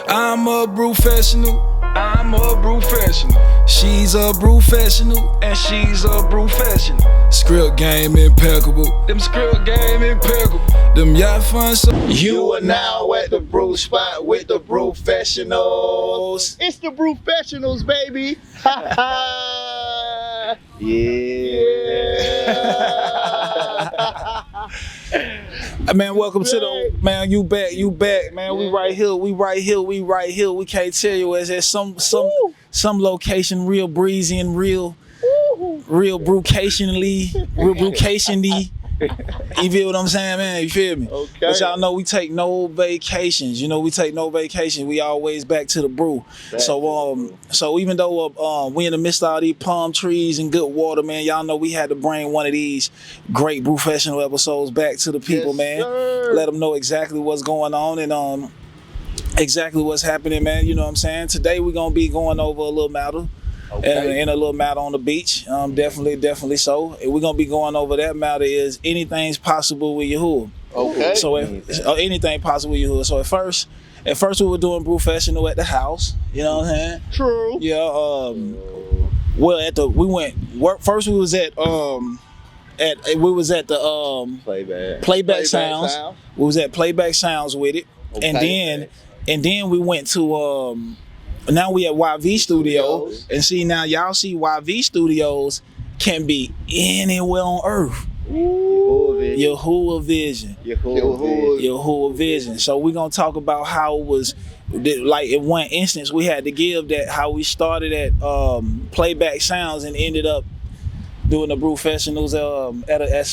I'm a Brewfessional. I'm a Brewfessional. She's a Brewfessional. And she's a Brewfessional. Script game impeccable. Them script game impeccable. Them yacht fun. You are now at the brew spot with the Brewfessionals. It's the Brewfessionals, baby. Ha ha. Yeah. Man, welcome to the man. You back, man. Yeah. We right here. We can't tell you it's at some location, real breezy and real brewcation-y. You feel what I'm saying, man? You feel me? Okay. But y'all know we take no vacations. We We always back to the brew. So even though we in the midst of all these palm trees and good water, man, y'all know we had to bring one of these great Brewfessional episodes back to the people, man. Sir. Let them know exactly what's going on and exactly what's happening, man. You know what I'm saying? Today we're gonna be going over a little matter. Okay. And a little matter on the beach, definitely so. And we're gonna be going over that matter is anything's possible with YAHUAH. Okay. So anything possible with YAHUAH. So at first we were doing Brewfessional at the house. You know what I'm saying? True. Yeah. Well, first we was at the Playback Sounds. We was at Playback Sounds with it, Okay. and then we went to now we at YV Studios, and see now y'all see YV Studios can be anywhere on earth. YAHUAH Vision. YAHUAH Vision. So we're gonna talk about how it was, like in one instance we had to give that how we started at Playback Sounds and ended up doing the Brewfessionals at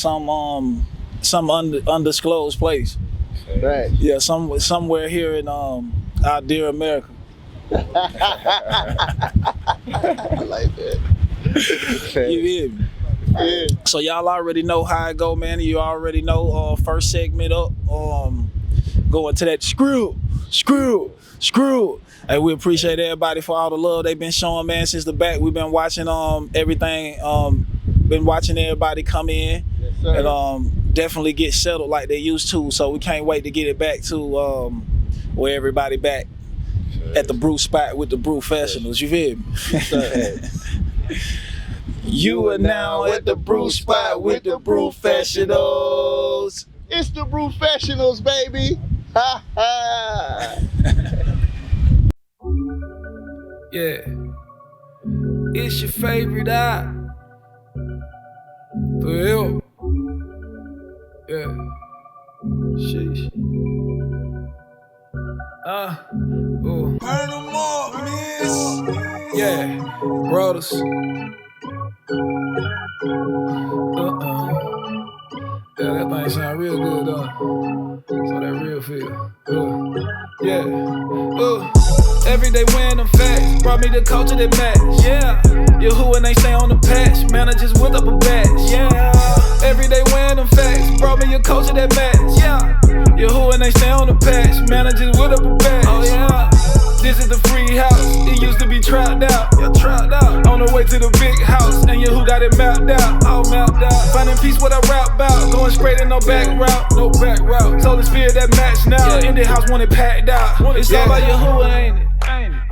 some undisclosed place. Right. Yeah, somewhere here in our dear America. I like that. You hear me? Yeah. So y'all already know how it go, man. You already know first segment up, going to that screw. And we appreciate everybody for all the love they've been showing, man, since the back. We've been watching everything, been watching everybody come in. Yes, sir. And definitely get settled like they used to. So we can't wait to get it back to where everybody back at the brew spot with the Brewfessionals. You feel me? You are now at the brew spot with the Brewfessionals. It's the Brewfessionals, baby. Ha ha. Yeah. It's your favorite eye. For real. Yeah. Sheesh. Burn them up, miss. Yeah, brothers. Yeah, that thing sound real good, though. So that real feel. Yeah. Everyday wearing them facts. Brought me the culture that match. Yeah. YAHUAH and they stay on the patch. Man, I just whipped up a batch. Yeah. Everyday wearing them facts. Brought me a culture that match. Yeah. YAHUAH and they stay on the patch. Man, I just whipped up a batch. Oh yeah. This is the free house. It used to be trapped out. Yeah, trapped out. On the way to the big house. And YAHUAH got it mapped out. All mapped out. Finding peace what I rap about. Going straight and no back route. No back route. So the spirit that match now. In the house when it packed out. It's all about YAHUAH, ain't it?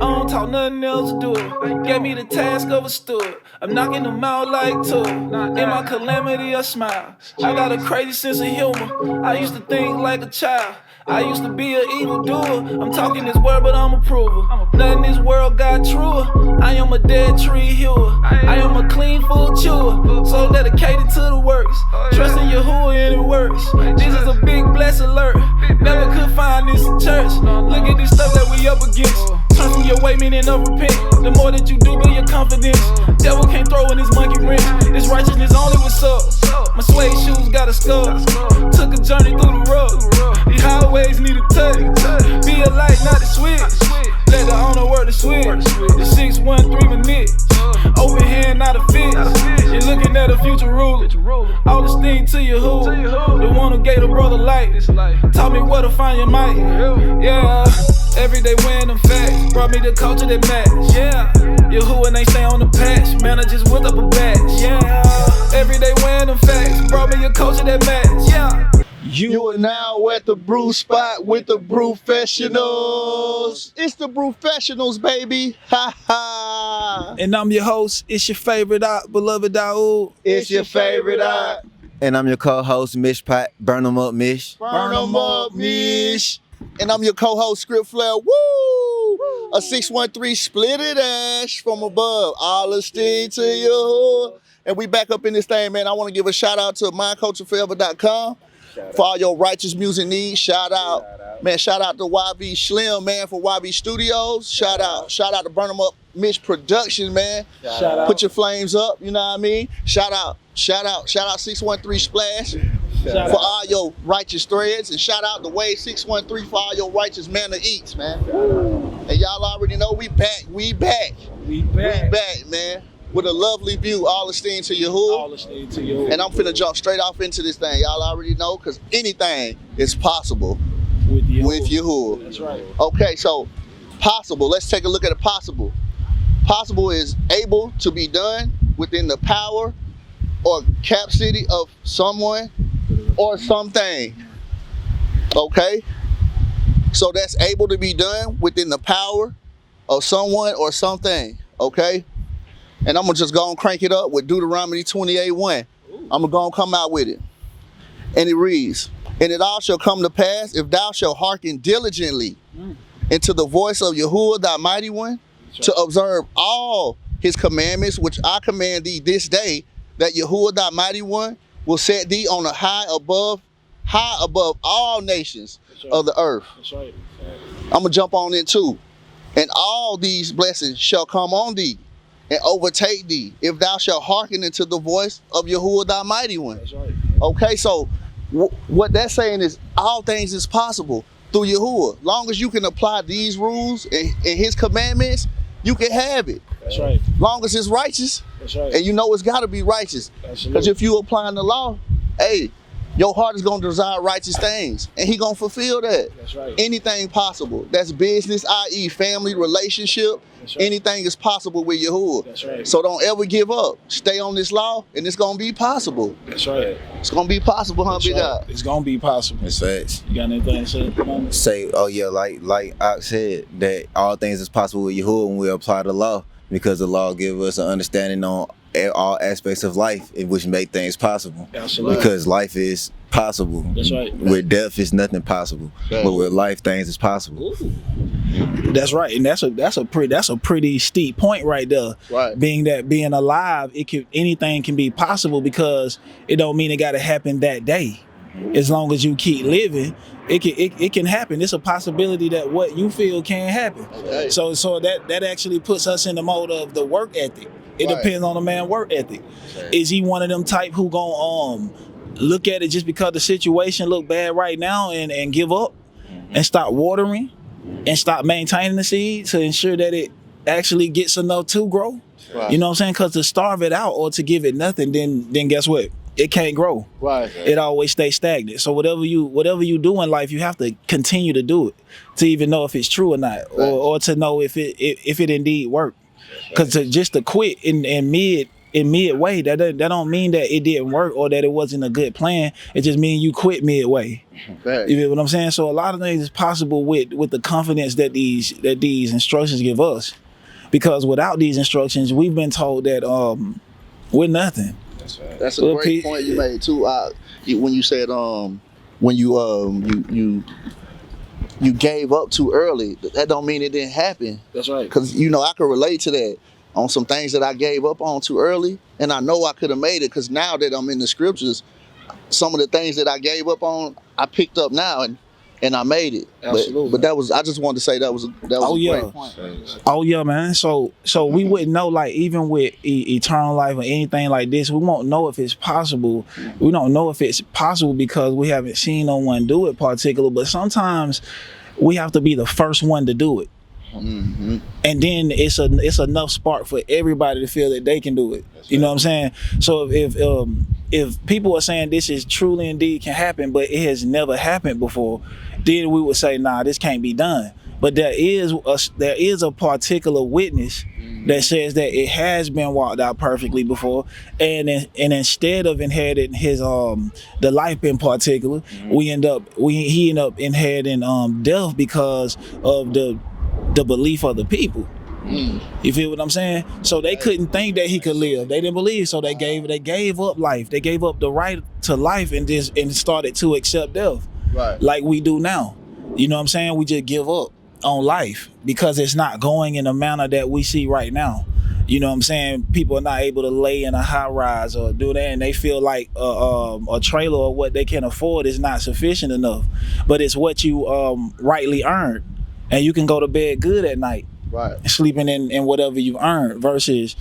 I don't talk nothing else to do it. Gave me the task of a steward. I'm knocking them out like two. In my calamity I smile. I got a crazy sense of humor. I used to think like a child. I used to be an evildoer. I'm talking this word, but I'm a prover. Nothing in this world got truer. I am a dead tree hewer. I am a clean food chewer. So dedicated to the works. Trusting YAHUAH and it works. This is a big blessed alert. Never could find this in church. Look at this stuff that we up against. Turn from your way, meaning of repent. The more that you do, build your confidence. Devil can't throw in his monkey wrench. This righteousness only what's up. My suede shoes got a skull. Took a journey through the road. These highways need a touch. Be a light, not a switch. Let the owner work the switch. The 613 minute. Open hand, not a fist. You're looking at a future ruler. All this thing to YAHUAH. The one who gave a brother light. Taught me where to find your might. Yeah. Everyday wearing them facts. Brought me the culture that match. Yeah. YAHUAH and they stay on the patch. Man, I just whipped up a batch. Yeah. Everyday wearing them facts. Brought me a culture that match. Yeah. You are now at the brew spot with the Brewfessionals. It's the Brewfessionals, baby. Ha ha. And I'm your host. It's your favorite beloved YAHUAH. It's your favorite And I'm your co-host, Mish Pot. Burn 'em up, Mish. Burn 'em up, Mish. And I'm your co-host, Script Flair. Woo! A 613 split it ash from above. All esteem to you. And we back up in this thing, man. I want to give a shout out to mindcultureforever.com for all your righteous music needs. Shout out to YV Slim, man, for YV Studios. Shout out to Burn 'em Up Mish Production, man. Shout out. Put your flames up, you know what I mean? Shout out 613 Splash for all your righteous threads, and shout out to Wade 613 for all your righteous manna eats, man. And y'all already know we back, man. With a lovely view, all esteem to YAHUAH. All esteem to you. And I'm finna jump straight off into this thing. Y'all already know, because anything is possible with YAHUAH. That's right. Okay, so possible. Let's take a look at the possible. Possible is able to be done within the power or capacity of someone or something. Okay? So that's able to be done within the power of someone or something. Okay? And I'm gonna just go and crank it up with Deuteronomy 28:1. I'm gonna go and come out with it. And it reads, "And it all shall come to pass if thou shalt hearken diligently into the voice of YAHUAH thy mighty one, to observe all his commandments which I command thee this day, that YAHUAH thy mighty one will set thee on a high above all nations of the earth." That's right. I'm gonna jump on it too. "And all these blessings shall come on thee and overtake thee, if thou shalt hearken into the voice of YAHUAH thy mighty one." That's right. Okay, so what that's saying is all things is possible through YAHUAH. Long as you can apply these rules and his commandments, you can have it. That's right. Long as it's righteous, That's right. and you know it's gotta be righteous. Absolutely. Because if you applying the law, hey, your heart is gonna desire righteous things, and he gonna fulfill that. That's right. Anything possible. That's business, i.e. family, relationship. That's right. Anything is possible with YAHUAH. That's right. So don't ever give up. Stay on this law, and it's gonna be possible. That's right. It's gonna be possible, huh, That's big right. guy? It's gonna be possible. It's facts. You got anything to say? Say, oh yeah, like Ox said, that all things is possible with YAHUAH when we apply the law, because the law gives us an understanding on all aspects of life, in which make things possible. Absolutely. Because life is possible. That's right. With death is nothing possible, but with life things is possible. Ooh. That's right, and that's a pretty steep point right there. Right. Being alive, anything can be possible, because it don't mean it got to happen that day. As long as you keep living, it can happen. It's a possibility that what you feel can happen. Okay. So that actually puts us in the mode of the work ethic. It Right. depends on the man's work ethic. Is he one of them type who gonna look at it just because the situation look bad right now and give up and stop watering and stop maintaining the seed to ensure that it actually gets enough to grow? Right. You know what I'm saying? Because to starve it out or to give it nothing, then guess what? It can't grow. Right. It always stays stagnant. So whatever you do in life, you have to continue to do it to even know if it's true or not, Right. or to know if it indeed worked. Because just to quit in midway, that don't mean that it didn't work or that it wasn't a good plan. It just means you quit midway. Right. You know what I'm saying? So a lot of things is possible with the confidence that these instructions give us. Because without these instructions, we've been told that we're nothing. That's a great point you made too. When you said when you gave up too early, that don't mean it didn't happen. That's right. Because I can relate to that on some things that I gave up on too early, and I know I could have made it. Because now that I'm in the scriptures, some of the things that I gave up on, I picked up now, and I made it. Absolutely. But I just wanted to say that was a great point. Oh yeah, man. So we wouldn't know, like, even with eternal life or anything like this, we won't know if it's possible. We don't know if it's possible because we haven't seen no one do it particular. But sometimes we have to be the first one to do it. Mm-hmm. And then it's enough spark for everybody to feel that they can do it. You know what I'm saying? So if people are saying this is truly indeed can happen, but it has never happened before, then we would say, nah, this can't be done. But there is a particular witness that says that it has been walked out perfectly before, and instead of inheriting his the life in particular, he end up inheriting death because of the belief of the people. You feel what I'm saying? So they couldn't think that he could live. They didn't believe, so they gave up life. They gave up the right to life and started to accept death. Right. Like we do now. You know what I'm saying? We just give up on life because it's not going in the manner that we see right now. You know what I'm saying? People are not able to lay in a high rise or do that, and they feel like a trailer or what they can afford is not sufficient enough. But it's what you rightly earned, and you can go to bed good at night. Right. Sleeping in whatever you earned versus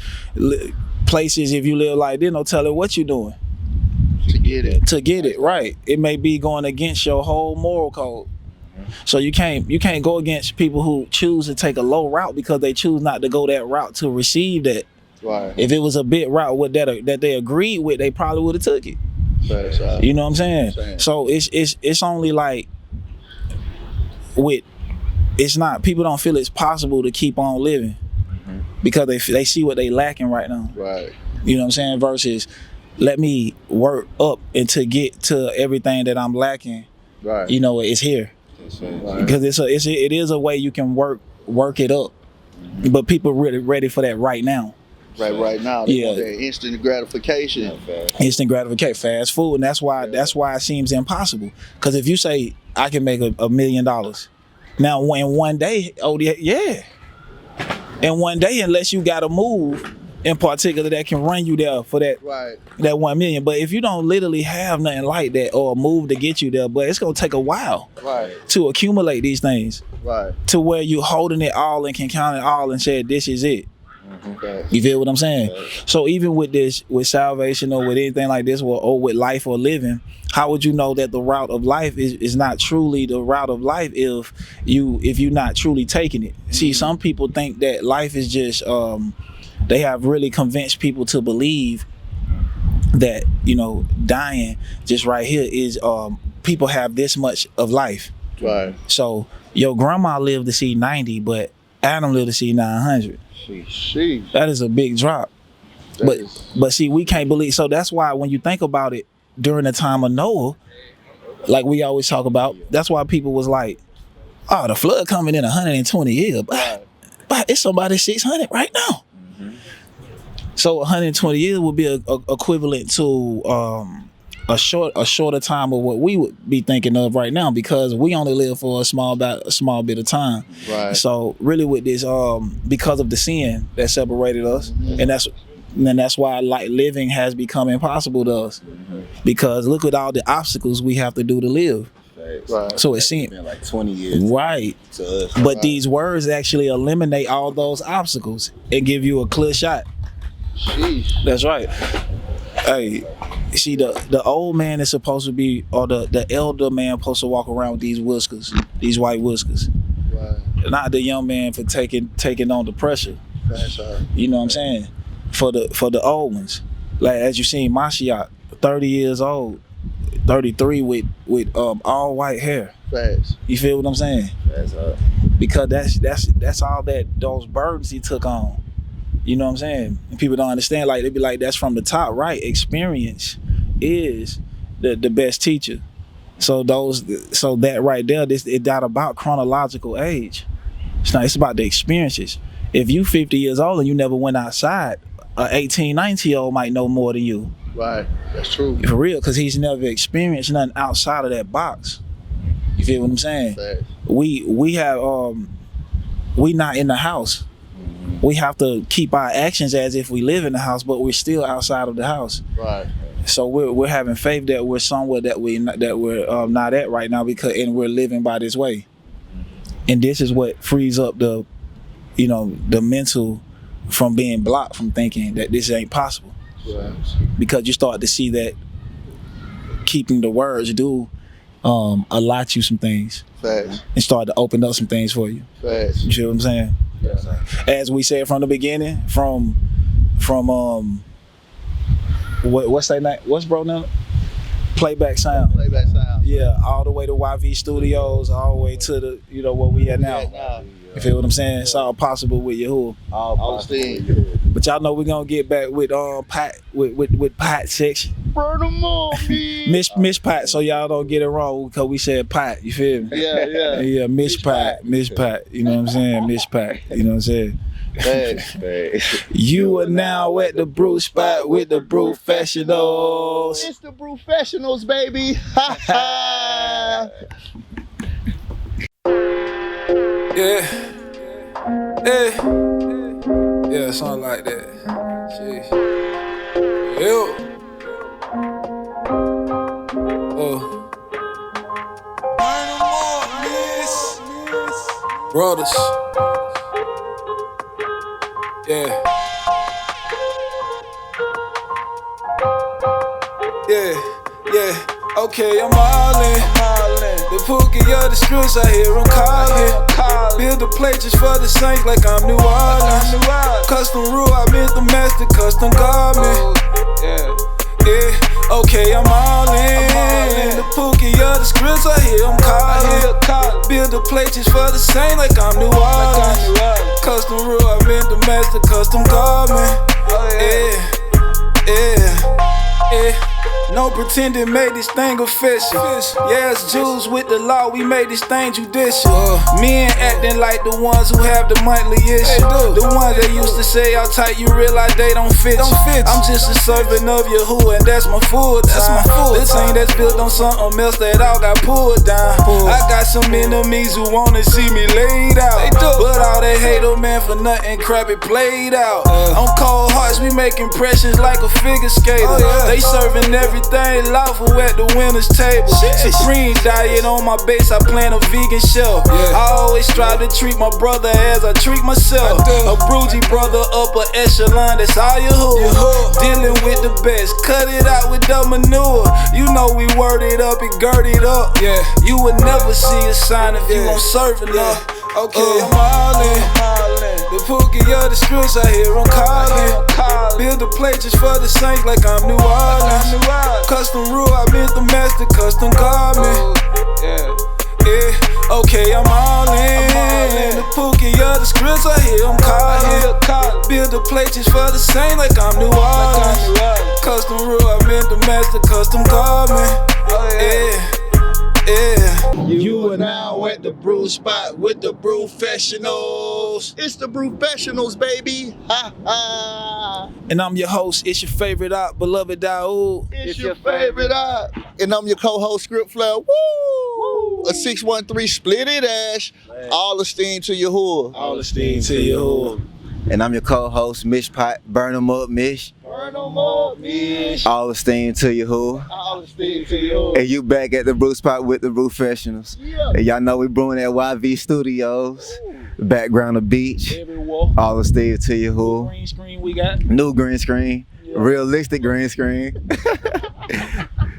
places, if you live like this, no telling what you doing To get it. right. It may be going against your whole moral code. So you can't go against people who choose to take a low route because they choose not to go that route to receive that. Right. If it was a big route with that they agreed with, they probably would have took it. Right. You know what I'm saying? So it's only like it's not, people don't feel it's possible to keep on living because they see what they lacking right now. Right. You know what I'm saying? Versus let me work up and to get to everything that I'm lacking. Right. You know, it's here. Right. Because it is a way you can work it up. But people really ready for that right now. Right now. They want that instant gratification. Instant gratification, fast food, and that's why it seems impossible. Because if you say I can make $1 million, now in one day, in one day, unless you got to move in particular that can run you there for that that 1 million. But if you don't literally have nothing like that or a move to get you there, but it's gonna take a while to accumulate these things. Right. To where you holding it all and can count it all and say this is it. You feel what I'm saying? So even with this, with salvation or with anything like this, or with life or living, how would you know that the route of life is not truly the route of life if you're not truly taking it? See, some people think that life is just they have really convinced people to believe that, you know, dying just right here is people have this much of life. Right. So your grandma lived to see 90, but Adam lived to see 900. Sheesh. That is a big drop. But see, we can't believe. So that's why when you think about it, during the time of Noah, like we always talk about, that's why people was like, oh, the flood coming in 120 years. But it's somebody 600 right now. So 120 years would be equivalent to a shorter time of what we would be thinking of right now, because we only live for a small bit of time. Right. So really with this, because of the sin that separated us, and that's why like living has become impossible to us, because look at all the obstacles we have to do to live. Right. So it seems been like 20 years right to us. But these words actually eliminate all those obstacles and give you a clear shot. Sheesh. That's right. Hey, see, the old man is supposed to be, or the elder man supposed to walk around with these whiskers, these white whiskers. Right. Not the young man for taking on the pressure. That's right. You know what I'm saying? For the old ones. Like as you seen Mashiach, 30 years old, 33 with all white hair. Facts. You feel what I'm saying? That's Because that's all those burdens he took on. You know what I'm saying? And people don't understand, like they be like, that's from the top, right? Experience is the best teacher. So that right there, it's not about chronological age. It's about the experiences. If you 50 years old and you never went outside, a 18, 19-year-old might know more than you. Right. That's true. For real, because he's never experienced nothing outside of that box. You feel what I'm saying? Facts. We have we not in the house. We have to keep our actions as if we live in the house, but we're still outside of the house. Right. So we're having faith that we're somewhere that we're not at right now, and we're living by this way. And this is what frees up the mental from being blocked from thinking that this ain't possible. Right. Because you start to see that keeping the words do allot you some things. Facts. And start to open up some things for you. Facts. You see what I'm saying? Yeah. As we said from the beginning, from what's that name? What's bro now? Playback Sound. Playback Sound. Yeah, all the way to YV Studios, all the way to the where we at now. You feel what I'm saying? It's all possible with Yahuwah. All Esteem. But y'all know we're gonna get back with Pat with Pat section. Burn them all, me. Miss Pat, so y'all don't get it wrong because we said Pat, you feel me? Yeah. Miss Pat. You know what I'm saying? Miss Pat, you know what I'm saying? Thanks. You are now at the brew spot with the Brewfessionals. It's the Brewfessionals, baby. Ha ha. Yeah, something like that. Jeez. Yo. Brothers. Yeah. Okay, I'm all in. The pookie of the streets, I hear them calling. Build the plate just for the Saints like I'm New Orleans. Custom rule, I meant the master custom garment. Okay, I'm all in. The pookie of the streets, I hear them calling. Build the plate just for the Saints like I'm New Orleans. Custom rule, I meant the master custom garment. No pretending made this thing official. Yeah, it's Jews with the law, we made this thing judicial. Men acting like the ones who have the monthly issue. The ones that used to say how tight, you realize they don't fit you. I'm just a servant of Yahuwah, and that's my full time. This ain't that's built on something else that all got pulled down. I got some enemies who wanna see me laid out, but all they hate a man for nothing crappy played out. On cold hearts, we make impressions like a figure skater. They serving everything lawful at the winner's table. Supreme diet on my base, I plan a vegan shelf. I always strive to treat my brother as I treat myself. A broody brother, upper echelon, that's all YAHUAH. Dealing with the best, cut it out with the manure. You know we word it up and gird it up. You would never see a sign if you don't serve enough. Okay, I'm all in. The pookie of the streets, I hear them calling. Build a plate just for the Saints like I'm New Orleans. Custom rule, I meant the master custom garment. Okay, I'm all in. The pookie of the streets, I hear them calling. Build a plate just for the Saints like I'm New Orleans. Custom rule, I meant the master custom garment. You are now at the brew spot with the Brewfessionals. It's the Brewfessionals, baby. Ha ha. And I'm your host. It's your favorite beloved YAHUAH. It's your favorite eye. And I'm your co-host, Script Flair. Woo! A 613 split it ash. All esteem to YAHUAH. All esteem to YAHUAH. And I'm your co-host, Mish Pot. Burn 'em up, Mish. Burn 'em up, Mish. All esteem to YAHUAH. All esteem to YAHUAH. And you back at the brew spot with the Brewfessionals. And y'all know we brewing at YV Studios. Background of beach. All esteem to YAHUAH. Green screen we got. New green screen. Realistic green screen.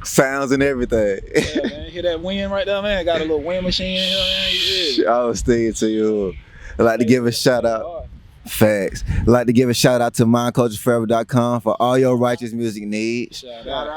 Sounds and everything. Yeah, man. Hear that wind right there, man? Got a little wind machine in here, man. All esteem to YAHUAH. I'd like to give a shout out. Facts. I'd like to give a shout out to mindcultureforever.com for all your righteous music needs.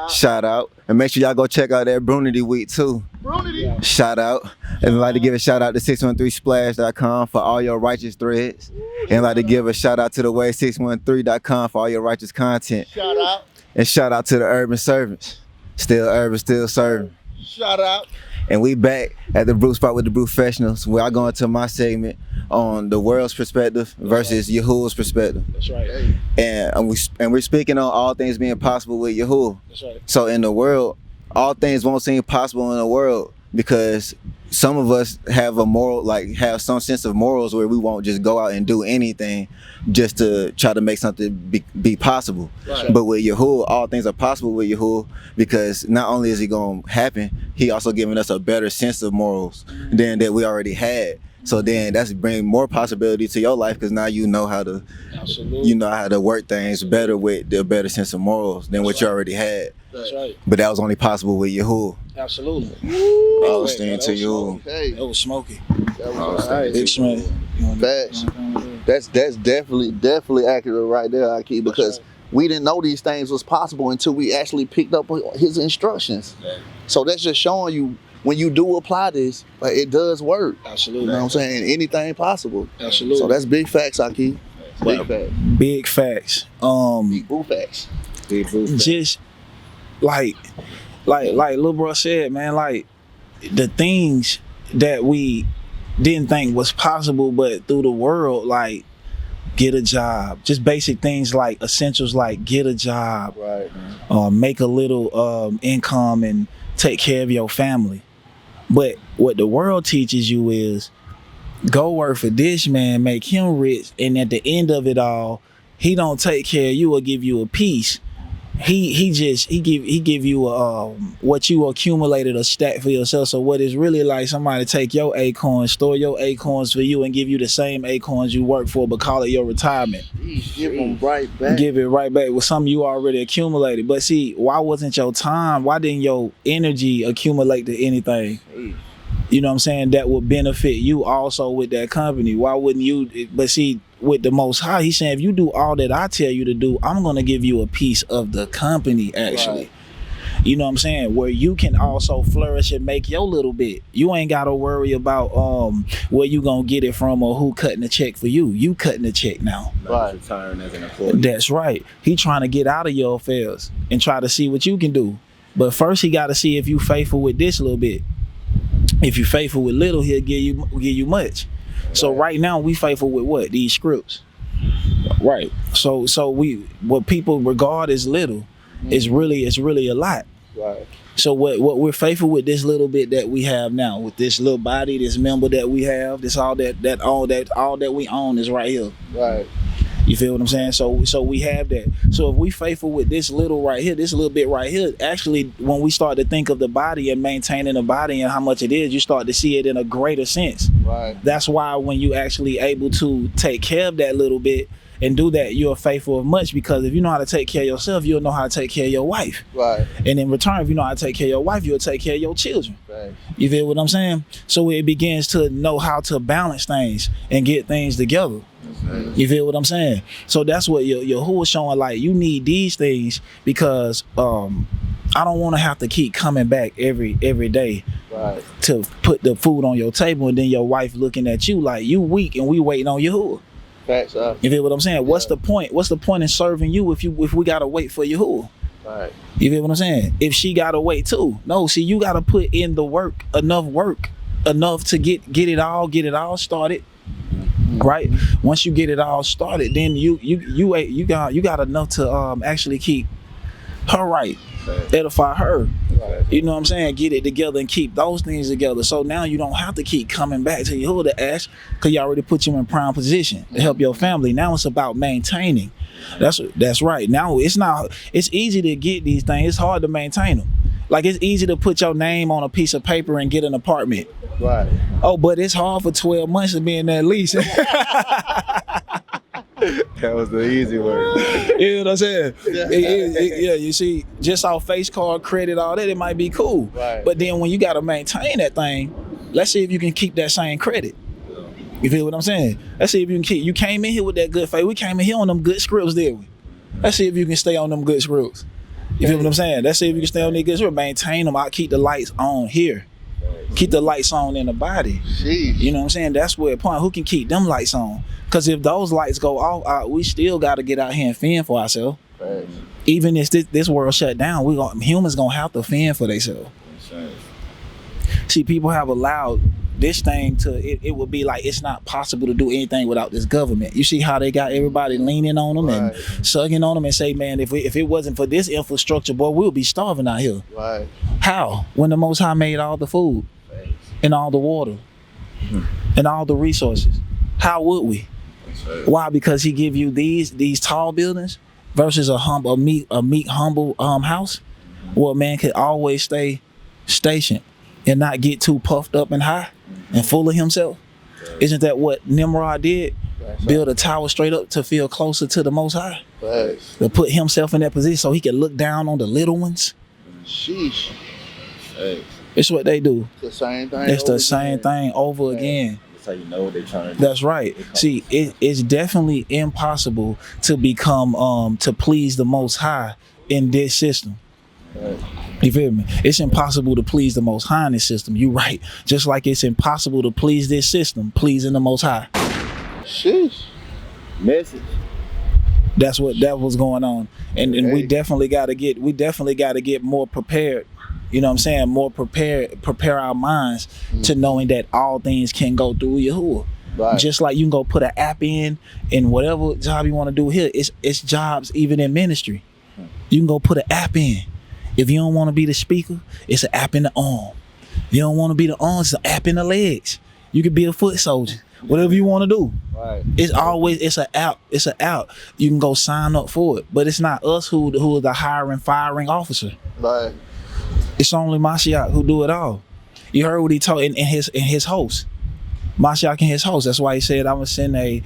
Shout out. And make sure y'all go check out that Brunity Week too. Brunity. Shout out. And I'd like to give a shout out to 613splash.com for all your righteous threads. And I'd like to give a shout out to the way613.com for all your righteous content. Shout out. And shout out to the urban servants. Still urban, still serving. Shout out. And we back at the brew spot with the Brewfessionals, where I go into my segment on the world's perspective versus YAHUAH's perspective. That's right. And we're speaking on all things being possible with YAHUAH. That's right. So in the world, all things won't seem possible in the world because some of us have a moral, like have some sense of morals where we won't just go out and do anything just to try to make something be possible. Right. But with YAHUAH, all things are possible with YAHUAH because not only is it going to happen, he also giving us a better sense of morals than that we already had. So then that's bringing more possibility to your life because now you know how to, Absolutely. you know how to work things better with the better sense of morals than what you already had. That's right. But that was only possible with YAHUAH. Absolutely. All esteem to you. Hey, It was smoky. that was Big smoke. facts. That's definitely accurate right there, Aki, because we didn't know these things was possible until we actually picked up his instructions. So that's just showing you when you do apply this, like, it does work. Absolutely. You know what I'm saying? Anything possible. Absolutely. So that's big facts, Aki. Big facts. Big facts. Big boo facts. Big boo. Just like Lil Bro said, man, like the things that we didn't think was possible, but through the world, like get a job, just basic things like essentials, like get a job, Right. Make a little income and take care of your family. But what the world teaches you is go work for this man, make him rich, and at the end of it all, he don't take care of you or give you a piece. He give you what you accumulated a stack for yourself. So what is really like somebody take your acorns, store your acorns for you, and give you the same acorns you work for, but call it your retirement. Give them right back. Give it right back with something you already accumulated. But see, why wasn't your time? Why didn't your energy accumulate to anything? You know what I'm saying? That would benefit you also with that company. Why wouldn't you? But see, with the Most High, he's saying, if you do all that I tell you to do, I'm going to give you a piece of the company, actually. Right. You know what I'm saying? Where you can also flourish and make your little bit. You ain't got to worry about where you going to get it from or who cutting the check for you. You cutting the check now. Right. Retiring as an employee. That's right. He trying to get out of your affairs and try to see what you can do. But first, he got to see if you faithful with this little bit. If you faithful with little, he'll give you much. So right now we faithful with what? These scripts. Right. So we what people regard as little is really a lot. Right. So what we're faithful with this little bit that we have now, with this little body, this member that we have, this all that we own is right here. Right. You feel what I'm saying? So we have that. So if we faithful with this little right here, this little bit right here, actually when we start to think of the body and maintaining the body and how much it is, you start to see it in a greater sense. Right. That's why when you actually able to take care of that little bit and do that, you're faithful of much, because if you know how to take care of yourself, you'll know how to take care of your wife. Right. And in return, if you know how to take care of your wife, you'll take care of your children. Right. You feel what I'm saying? So it begins to know how to balance things and get things together. You feel what I'm saying? So that's what YAHUAH is showing, like, you need these things because I don't want to have to keep coming back every day Right. to put the food on your table, and then your wife looking at you like you weak and we waiting on YAHUAH. Facts up. You feel what I'm saying? What's Yeah. the point? What's the point in serving you if we gotta wait for YAHUAH? Right. You feel what I'm saying? If she gotta wait too. No, see, you gotta put in the work enough to get it all started. Right. Once you get it all started, then you got enough to actually keep her right, edify her. Right. You know what I'm saying? Get it together and keep those things together. So now you don't have to keep coming back to YAHUAH to ask, because you already put you in prime position to help your family. Now it's about maintaining. That's right. Now it's easy to get these things. It's hard to maintain them. Like, it's easy to put your name on a piece of paper and get an apartment. Right. Oh, but it's hard for 12 months to be in that lease. That was the easy word. You know what I'm saying? Yeah. Yeah, you see, just off face card, credit, all that, it might be cool. Right. But then when you got to maintain that thing, let's see if you can keep that same credit. You feel what I'm saying? Let's see if you can keep. You came in here with that good faith. We came in here on them good scripts, did we? Let's see if you can stay on them good scripts. You feel what I'm saying? Let's see if you can stay on these good scripts. Maintain them. I'll keep the lights on here. Keep the lights on in the body. Jeez. You know what I'm saying? That's where the point. Who can keep them lights on? Because if those lights go off, we still got to get out here and fend for ourselves. Facts. Even if this world shut down, humans gonna have to fend for themselves. See, people have allowed this thing it would be like it's not possible to do anything without this government. You see how they got everybody leaning on them and sucking on them and say, man, if it wasn't for this infrastructure, boy, we'll be starving out here. Right. How? When the Most High made all the food and all the water and all the resources, how would we? Why? Because he give you these tall buildings versus a meek, humble house where a man could always stay stationed and not get too puffed up and high and full of himself. Isn't that what Nimrod did? Build a tower straight up to feel closer to the Most High. Facts. To put himself in that position so he can look down on the little ones. Sheesh. It's what they do. It's the same thing. It's the same thing over again. That's how you know what they're trying to do. That's right. See, it's definitely impossible to become to please the Most High in this system. Right. You feel me? It's impossible to please the Most High in this system. You right. Just like it's impossible to please this system, pleasing the Most High. Sheesh. Message. That's what's going on. And we definitely gotta get more prepared. You know what I'm saying? More prepare our minds to knowing that all things can go through YAHUAH. Right. Just like you can go put an app in whatever job you want to do here. It's jobs even in ministry. You can go put an app in. If you don't want to be the speaker, it's an app in the arm. If you don't want to be the arm, it's an app in the legs. You could be a foot soldier. Whatever you want to do. Right. It's an app. It's an app. You can go sign up for it. But it's not us who is the hiring, firing officer. Right. It's only Mashiach who do it all. You heard what he told in his host. Mashiach and his host. That's why he said, I'm gonna send a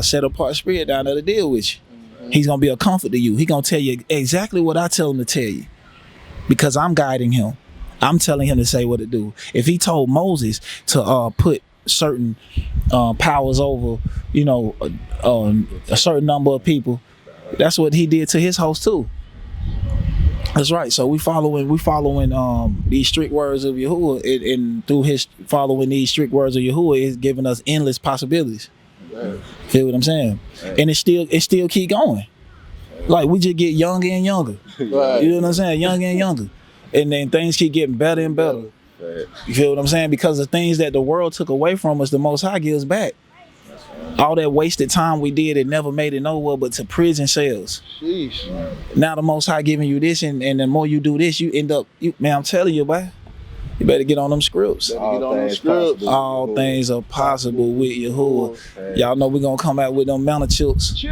set apart spirit down there to deal with you. He's gonna be a comfort to you. He's gonna tell you exactly what I tell him to tell you. Because I'm guiding him. I'm telling him to say what to do. If he told Moses to put certain powers over, a certain number of people, that's what he did to his host too. That's right. So we following these strict words of YAHUAH, and through his following these strict words of YAHUAH is giving us endless possibilities. Right. Feel what I'm saying? Right. And it still keep going. Like we just get younger and younger. Right. You know what I'm saying? Younger and younger. And then things keep getting better and better. Right. You feel what I'm saying? Because the things that the world took away from us, the Most High gives back. All that wasted time we did, it never made it nowhere but to prison cells. Sheesh. Now the Most High giving you this, and the more you do this, you end up, man, I'm telling you, boy, you better get on them scripts. All things are possible with YAHUAH. Y'all know we're going to come out with them mountain chips.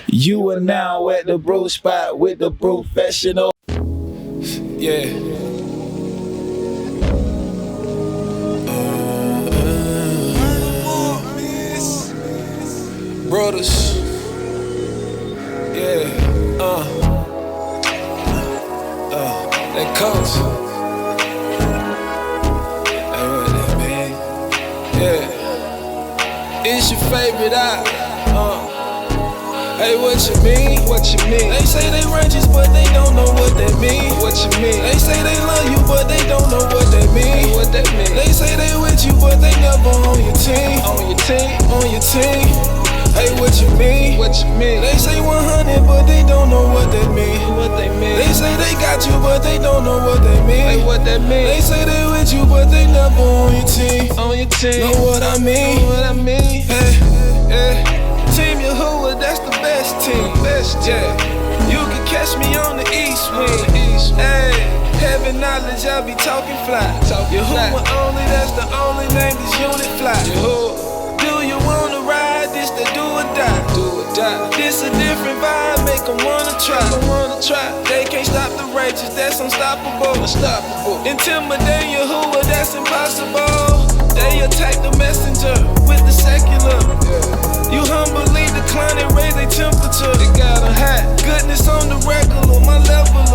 You are now at the brew spot with the Brewfessionals. Yeah. Brothers, yeah, that comes. Hey, what that mean? Yeah, it's your favorite eye. Hey, what you mean? What you mean? They say they righteous, but they don't know what that mean. What you mean? They say they love you, but they don't know what that mean. Hey, what that mean? They say they with you, but they never on your team. On your team, on your team. Hey, what you mean? What you mean? They say 100, but they don't know what that mean. What they mean? They say they got you, but they don't know what they mean. Hey, what that mean? They say they with you, but they never on your team. On your team. Know what I mean? Know what I mean? Hey, hey. Team YAHUAH, that's the best team. Best, yeah. You can catch me on the east wing. Hey, heaven knowledge, I be talking fly. YAHUAH only, that's the only name this unit fly. YAHUAH. Do you wanna ride this to do or die? Do or die. This a different vibe, make them wanna try. They can't stop the righteous, that's unstoppable. Intimidate YAHUAH, that's impossible. They attack the messenger with the secular. You humbly decline and raise their temperature. They got a hat. Goodness on the regular, my leveler.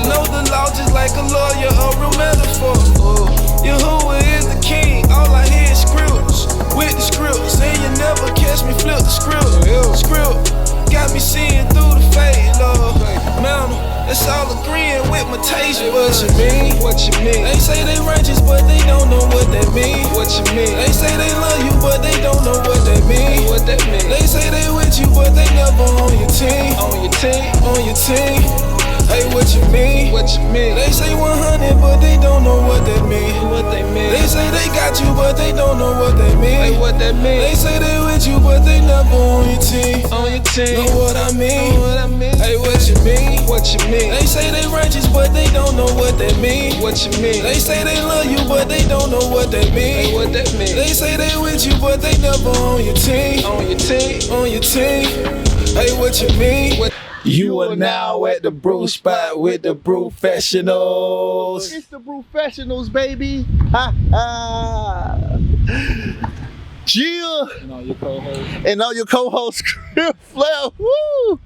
Know the law just like a lawyer, a real metaphor. YAHUAH is the king, all I hear is scripts. With the scripts, and you never catch me flip the script. Got me seeing through the fade, Lord. Mountain, that's all agreeing with my taste. What you mean? What you mean? They say they righteous, but they don't know what that mean. What you mean? They say they love you, but they don't know what that mean. What that mean? They say they with you, but they never on your team. On your team, on your team. Hey, what you mean? What you mean? They say 100, but they don't know what that mean. What they mean? They say they got you, but they don't know what they mean. Hey, what that mean? They say they with you, but they never on your team. On your team. Know what I mean? Know what I mean? Hey, what you mean? What you mean? They say they righteous, but they don't know what that mean. What you mean? They say they love you, but they don't know what that mean. Hey, what that mean? They say they with you, but they never on your team. On your team. On your team. Hey, what you mean? What You are now at the brew spot with the Brewfessionals. It's the Brewfessionals, baby. Ha ha. Jill. And all your co-hosts, Crip Flair. Woo.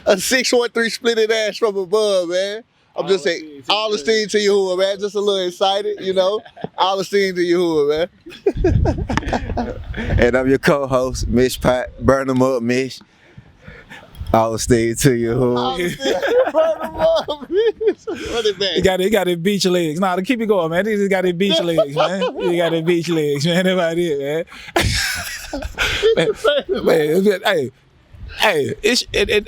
A 613 splitted ass from above, man. I'm just saying, all esteem to YAHUAH, man. Just a little excited, you know. All esteem to YAHUAH, man. And I'm your co-host, Mish Pot. Burn them up, Mish. I'll stay to you. I'll stay furthermore, bitch. Running back. He got his beach legs. Nah, keep it going, man. He just got his beach legs, man. He got his beach legs, man. That's about it, man. Hey,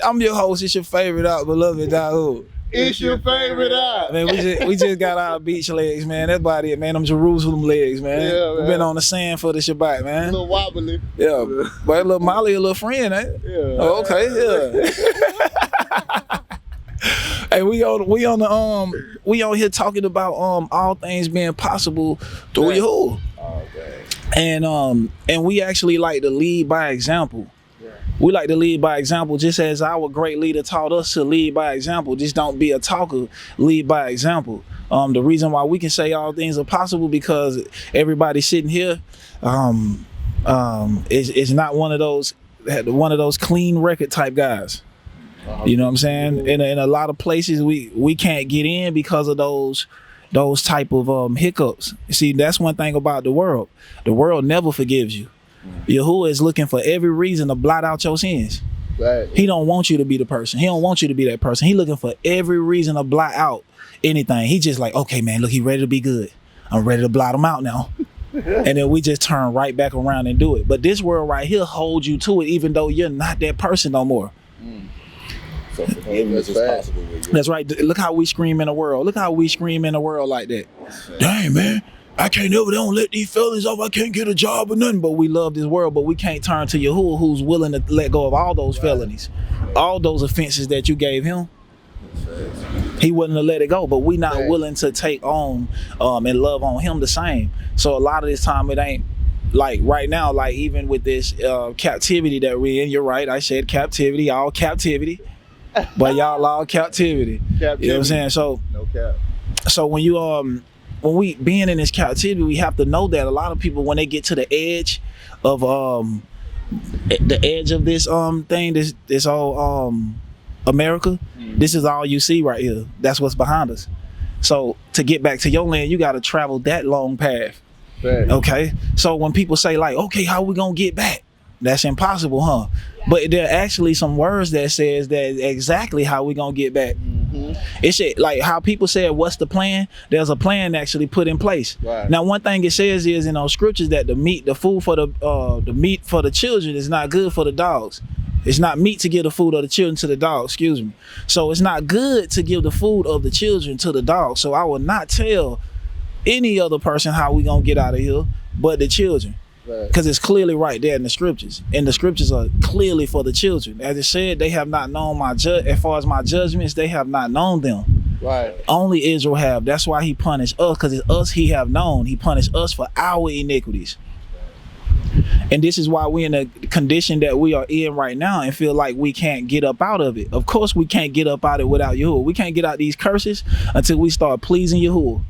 I'm your host. It's your favorite out, beloved YAHUAH. It's your favorite out. Man, we just got our beach legs, man. That's about it, man. Them Jerusalem legs, man. Yeah, man. We've been on the sand for the Shabbat, A man. little wobbly. Yeah, but little Molly, a little friend, eh? Yeah. Oh, okay, yeah. Hey, we on here talking about all things being possible through YAHUAH. And we actually like to lead by example. We like to lead by example, just as our great leader taught us to lead by example. Just don't be a talker, lead by example. The reason why we can say all things are possible because everybody sitting here is not one of those clean record type guys. You know what I'm saying? In a lot of places we can't get in because of those type of hiccups. See, that's one thing about the world. The world never forgives you. YAHUAH is looking for every reason to blot out your sins. Right. He don't want you to be the person. He don't want you to be that person. He looking for every reason to blot out anything. He just like, okay, man, look, he ready to be good. I'm ready to blot him out now. And then we just turn right back around and do it. But this world right here holds you to it, even though you're not that person no more. So forgiveness is possible with you. That's right. Look how we scream in the world. Look how we scream in the world like that. Dang, man. I can't never, they don't let these feelings off. I can't get a job or nothing. But we love this world, but we can't turn to YAHUAH, who's willing to let go of all those felonies, all those offenses that you gave him. He wouldn't have let it go, but we not willing to take on and love on him the same. So a lot of this time it ain't like right now, like even with this captivity that we're in, you're right. I said captivity, all captivity, but y'all all captivity. You know what I'm saying? So No cap. So when we being in this captivity, we have to know that a lot of people, when they get to the edge of this thing, this whole America, this is all you see right here. That's what's behind us. So to get back to your land, you got to travel that long path. Right. Okay. So when people say like, okay, how we gonna get back? That's impossible, huh? But there are actually some words that says that exactly how we gonna get back. It's like how people said, what's the plan? There's a plan actually put in place. Right. Now, one thing it says is in those scriptures that the food for the meat for the children is not good for the dogs. It's not meat to give the food of the children to the dogs, excuse me. So it's not good to give the food of the children to the dogs. So I will not tell any other person how we gonna get out of here but the children. Because it's clearly right there in the scriptures. And the scriptures are clearly for the children. As it said, they have not known as far as my judgments, they have not known them. Right. Only Israel have. That's why he punished us, because it's us he have known. He punished us for our iniquities. And this is why we're in the condition that we are in right now and feel like we can't get up out of it. Of course we can't get up out of it without YAHUAH. We can't get out these curses until we start pleasing YAHUAH.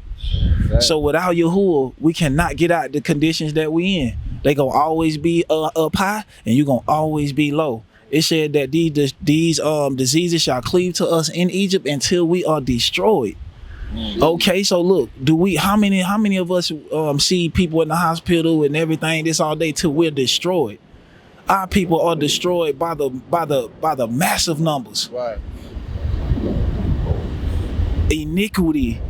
Right. So without YAHUAH, we cannot get out the conditions that we in. They gonna always be up high, and you gonna always be low. It said that these diseases shall cleave to us in Egypt until we are destroyed. Okay, so look, how many of us see people in the hospital and everything this all day till we're destroyed? Our people are destroyed by the massive numbers. Right. Iniquity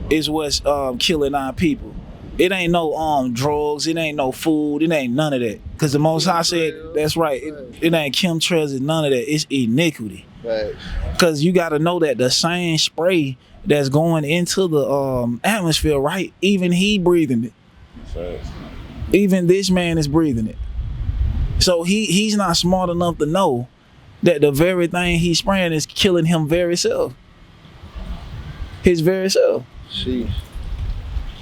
is what's killing our people. It ain't no drugs, it ain't no food, it ain't none of that. Because the Most High said, that's right, it ain't chemtrails and none of that. It's iniquity. Right. Because you got to know that the same spray that's going into the atmosphere, right? Even he breathing it. Right. Even this man is breathing it. So he's not smart enough to know that the very thing he's spraying is killing him very self. His very self. Sheesh.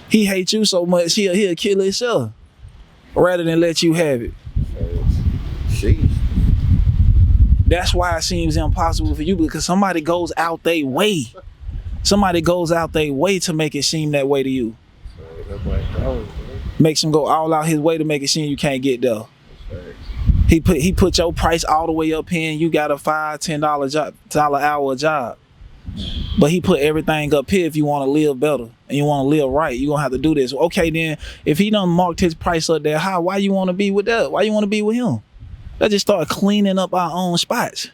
He hates you so much, he'll kill himself rather than let you have it. Sheesh. That's why it seems impossible for you, because somebody goes out their way. Somebody goes out their way to make it seem that way to you. Makes him go all out his way to make it seem you can't get there. He put your price all the way up here and you got a $5-10 hour job. But he put everything up here if you want to live better and you want to live right. You're going to have to do this. Okay, then, if he done marked his price up there high, why you want to be with that? Why you want to be with him? Let's just start cleaning up our own spots.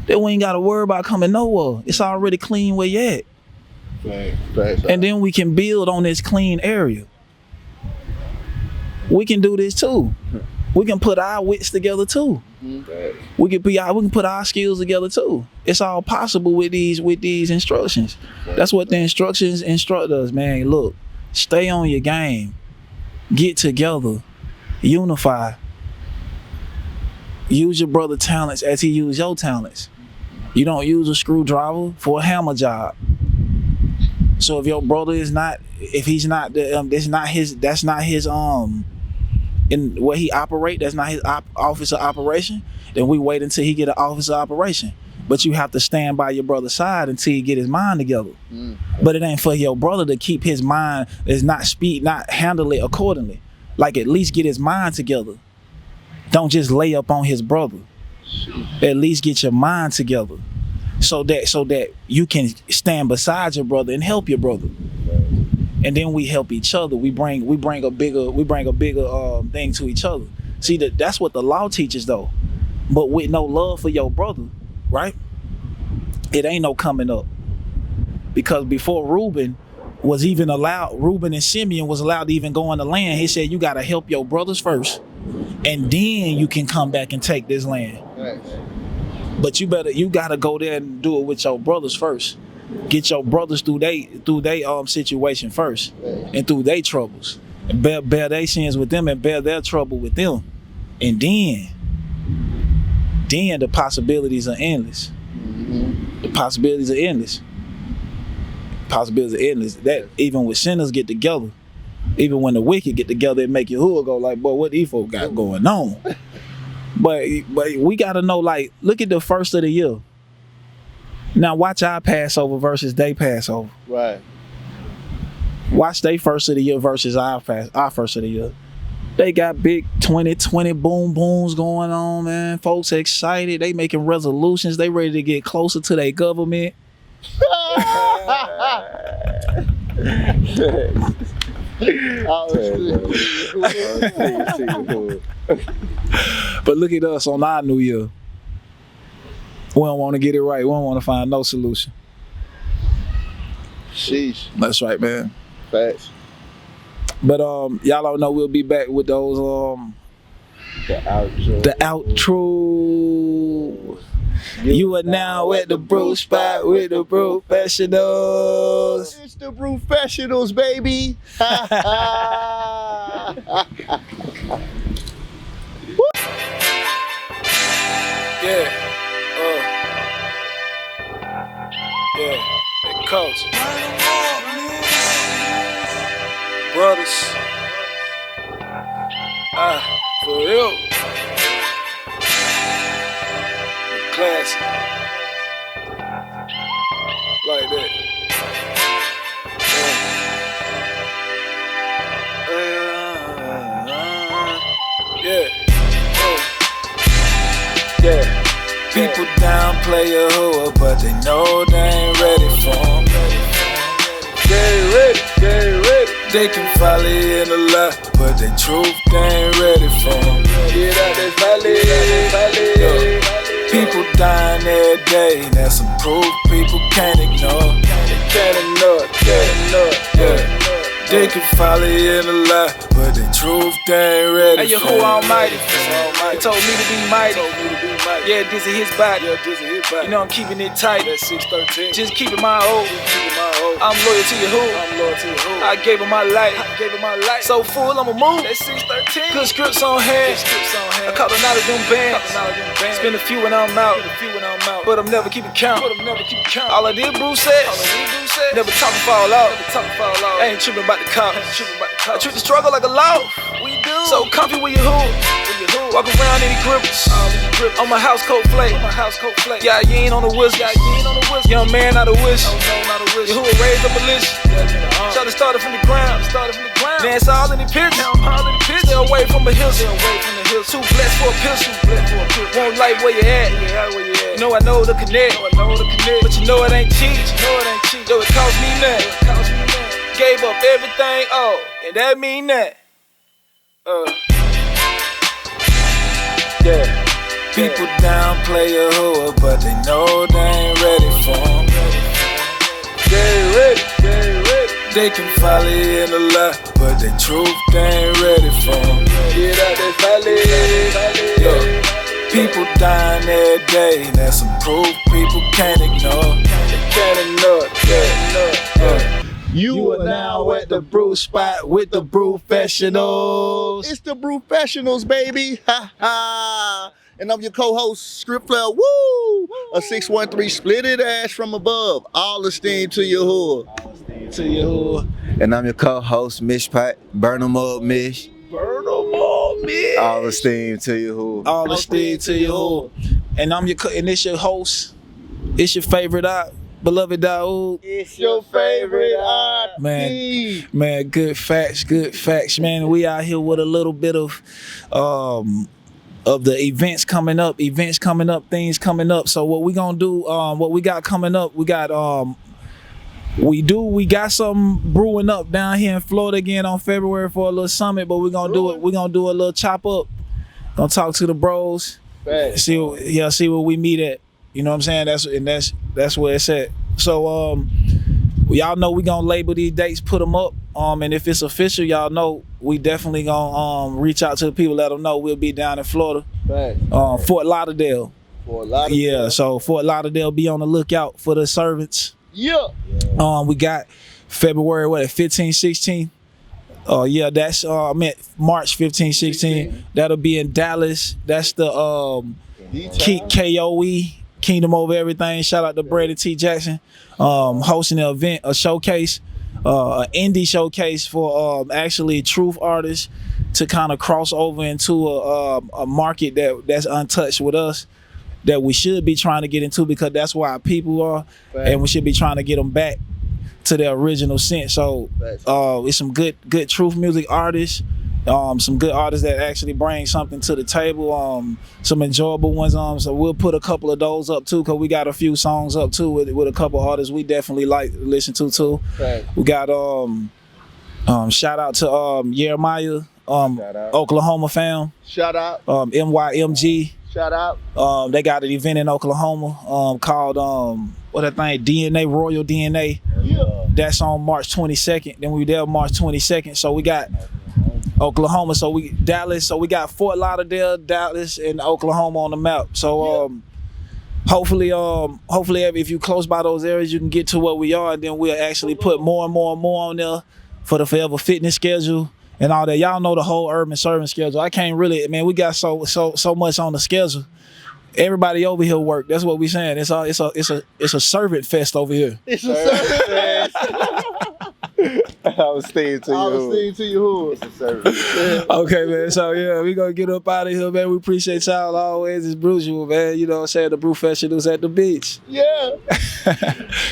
then we ain't gotta worry about coming nowhere. It's already clean where you at. Facts. And then we can build on this clean area. We can do this too. We can put our wits together too. We can put our skills together too. It's all possible with these instructions. That's what the instructions instruct us, man. Look, stay on your game. Get together. Unify. Use your brother's talents as he used your talents. You don't use a screwdriver for a hammer job. So if your brother is not, if he's not, that's not his in where he operate, that's not his office of operation, then we wait until he get an office of operation. But you have to stand by your brother's side until he get his mind together. But it ain't for your brother to keep his mind, is not handle it accordingly. Like at least get his mind together. Don't just lay up on his brother. At least get your mind together. So that you can stand beside your brother and help your brother. And then we help each other. We bring a bigger thing to each other. See, that's what the law teaches though. But with no love for your brother, right? It ain't no coming up. Because before Reuben and Simeon was allowed to even go on the land, he said you gotta help your brothers first. And then you can come back and take this land. Right. But you gotta go there and do it with your brothers first. Get your brothers through they situation first, and through their troubles. And bear their sins with them and bear their trouble with them. And then the possibilities are endless. The possibilities are endless. That even when sinners get together, even when the wicked get together, it make YAHUAH go like, boy, what these folks got going on? But we gotta know, like, look at the first of the year. Now watch our Passover versus they Passover. Right. Watch they first of the year versus our first of the year. They got big 2020 boom booms going on, man. Folks excited. They making resolutions. They ready to get closer to their government. But look at us on our new year. We don't want to get it right. We don't want to find no solution. Sheesh. That's right, man. Facts. But y'all don't know we'll be back with those The outro. the outro. You are now at the brew spot with the Brewfessionals. It's the Brewfessionals, baby. Yeah. Yeah. That coach. Brothers. For real. Classic. Like that. Yeah. People downplay YAHUAH, but they know they ain't ready for 'em. Get ready. They can follow in a lot, but the truth they ain't ready for 'em. Get out that valley. People dying every day, that's some proof people can't ignore. Yeah. They can follow in a lot, but the truth they ain't ready Hey, for 'em. YAHUAH Almighty. He told me to be mighty. Yeah, this is his body. You know I'm keeping it tight. That's 613. Just keeping my old. I'm loyal to YAHUAH. I gave him my life. So full, I'ma move. That's 613. Good scripts on hand. I caught a lot of them bands. Spend a few when I'm out. But I'm never keeping count. All I did, Bruce says. Never talk and fall out. I ain't tripping about the cops. I treat the struggle like a law. We do. So comfy with YAHUAH. Walk around any grippers. On my house coat flake. Yeah, you ain't on the whistle. Young man, not a whistle. YAHUAH raised up a list. Try to start it from the ground. Dance all in the picture. Stay away from the hills. Too blessed for a pistol. Won't like where you at. You know I know the connect. But you know it ain't cheap. Though it cost me nothing. Gave up everything, and that mean that. People downplay YAHUAH, but they know they ain't ready for 'em. They can follow in a lot, but the truth they ain't ready for 'em. Yeah. People dying every day, that's some proof people can't ignore. They can't ignore it. You are now at the brew spot with the Brewfessionals. It's the Brewfessionals, baby. Ha ha. And I'm your co-host, Script Flair. Woo! A 613 split it ash from above. All esteem to YAHUAH. To YAHUAH. And I'm your co-host, Mish Pat. Burn 'em up, Mish. Burn 'em up, man. All esteem to YAHUAH. All esteem to YAHUAH. And and it's your host. It's your favorite beloved YAHUAH. It's your favorite RP. Man, good facts, man. We out here with a little bit of the events coming up, things coming up. So what we gonna do, what we got coming up, we got something brewing up down here in Florida again on February for a little summit, but we're gonna do it. We're gonna do a little chop up. Gonna talk to the bros. Right. See where we meet at. You know what I'm saying? That's where it's at. So y'all know we gonna label these dates, put them up. And if it's official, y'all know we definitely gonna reach out to the people, let them know we'll be down in Florida. Right. Fort Lauderdale. Yeah, so Fort Lauderdale, be on the lookout for the servants. Yeah. We got February 15, 16. Yeah, that's March 15, 16. That'll be in Dallas. That's the KOE, Kingdom Over Everything. Shout out to Brady T. Jackson. Hosting an event, a showcase, an indie showcase for actually truth artists to kind of cross over into a market that's untouched with us, that we should be trying to get into, because that's where our people are, and we should be trying to get them back to their original sense. So it's some good truth music artists, some good artists that actually bring something to the table, some enjoyable ones. So we'll put a couple of those up too, because we got a few songs up too with a couple artists we definitely like to listen to too. Right. We got shout out to YAHUAH, Oklahoma fam. Shout out. MYMG. Shout out. They got an event in Oklahoma called DNA, Royal DNA. Yeah. That's on March 22nd. Then we there March 22nd. So we got Oklahoma. So we Dallas. So we got Fort Lauderdale, Dallas, and Oklahoma on the map. So hopefully if you close by those areas, you can get to where we are, and then we'll actually put more and more on there for the Forever Fitness schedule and all that. Y'all know the whole urban servant schedule. I can't really, man, we got so much on the schedule. Everybody over here work. That's what we saying. It's a servant fest over here. It's a servant fest. All esteem to YAHUAH. It's a servant. Okay, man. So yeah, we gonna get up out of here, man. We appreciate y'all always. It's Brutal, man. You know what I'm saying? The Brewfessionals at the beach. Yeah.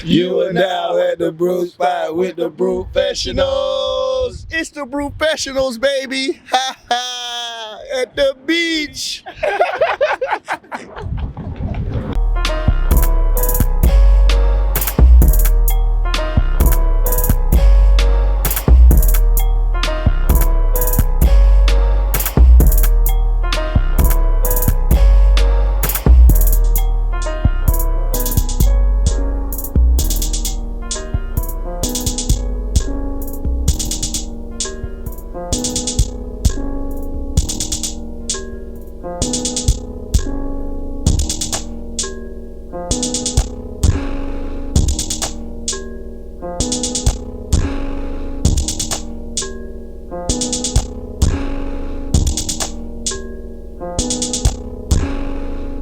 You are now at the brew spot with the Brewfessionals. It's the Brewfessionals, baby. Ha ha. At the beach.